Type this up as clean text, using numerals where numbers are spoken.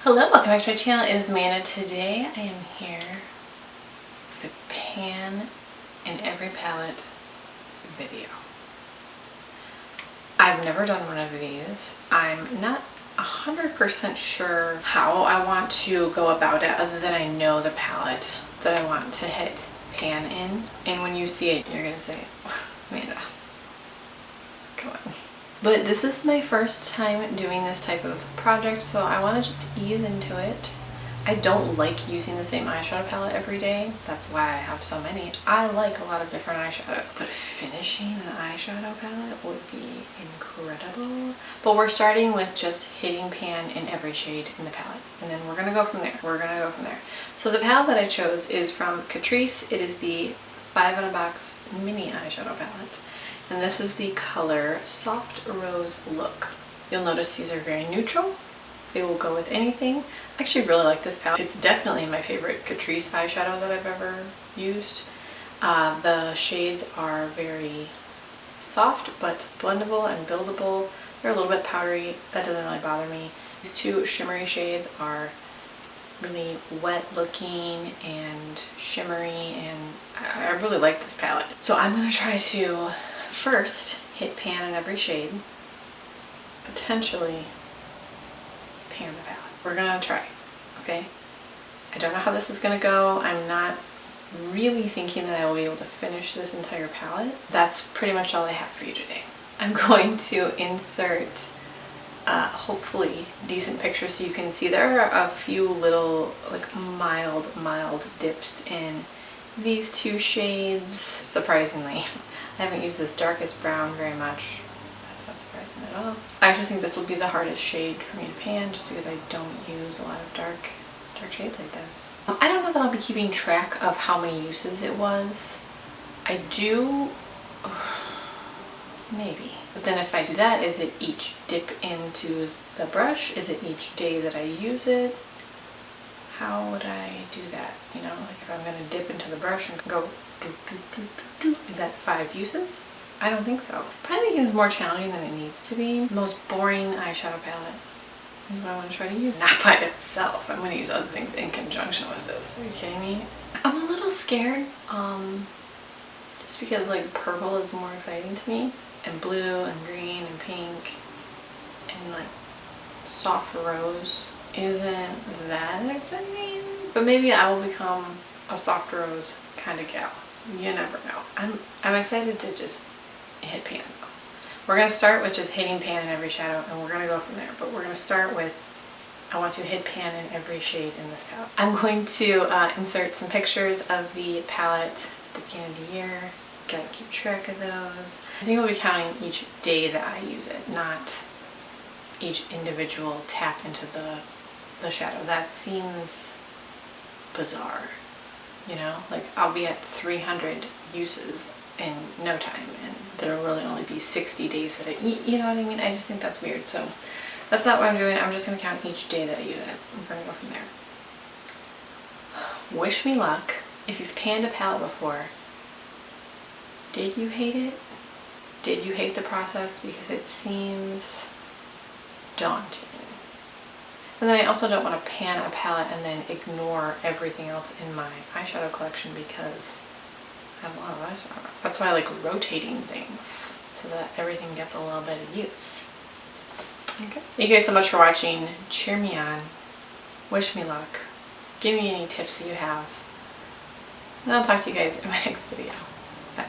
Hello, welcome back to my channel. It is Amanda. Today I am here with a pan in every palette video. I've never done one of these. I'm not 100% sure how I want to go about it, other than I know the palette that I want to hit pan in. And when you see it, you're gonna say, Amanda, come on. But this is my first time doing this type of project, so I want to just ease into it. I don't like using the same eyeshadow palette every day. That's why I have so many. I like a lot of different eyeshadow, but finishing an eyeshadow palette would be incredible. But we're starting with just hitting pan in every shade in the palette, and then we're gonna go from there. So the palette that I chose is from Catrice. It is the 5 in a Box mini eyeshadow palette. And this is the color Soft Rose Look. You'll notice these are very neutral. They will go with anything. I actually really like this palette. It's definitely my favorite Catrice eyeshadow that I've ever used. The shades are very soft but blendable and buildable. They're a little bit powdery. That doesn't really bother me. These two shimmery shades are really wet looking and shimmery, and I really like this palette. So I'm going to try to first hit pan in every shade, potentially pan the palette. We're gonna try, okay? I don't know how this is gonna go. I'm not really thinking that I will be able to finish this entire palette. That's pretty much all I have for you today. I'm going to insert hopefully decent pictures so you can see. There are a few little like mild dips in these two shades, surprisingly. I haven't used this darkest brown very much. That's not surprising at all. I actually think this will be the hardest shade for me to pan, just because I don't use a lot of dark shades like this. I don't know that I'll be keeping track of how many uses it was. I do, maybe. But then if I do that, is it each dip into the brush? Is it each day that I use it? How would I do that? You know, like if I'm gonna dip into the brush and go is that 5 uses? I don't think so. Probably making this more challenging than it needs to be. The most boring eyeshadow palette is what I want to try to use. Not by itself. I'm going to use other things in conjunction with this. Are you kidding me? I'm a little scared, just because like purple is more exciting to me, and blue and green and pink and like soft rose isn't that exciting. But maybe I will become a soft rose kind of gal. You never know. I'm excited to just hit pan though. We're going to start with just hitting pan in every shadow, and we're going to go from there. But we're going to start with, I want to hit pan in every shade in this palette. I'm going to insert some pictures of the palette at the beginning of the year. Gotta keep track of those. I think we'll be counting each day that I use it, not each individual tap into the shadow. That seems bizarre. You know, like I'll be at 300 uses in no time, and there'll really only be 60 days that I eat, you know what I mean? I just think that's weird. So that's not what I'm doing. I'm just going to count each day that I use it. I'm going to go from there. Wish me luck. If you've panned a palette before, did you hate it? Did you hate the process? Because it seems daunting. And then I also don't want to pan a palette and then ignore everything else in my eyeshadow collection, because I have a lot of eyeshadow. That's why I like rotating things, so that everything gets a little bit of use. Okay. Thank you guys so much for watching. Cheer me on. Wish me luck. Give me any tips that you have. And I'll talk to you guys in my next video. Bye.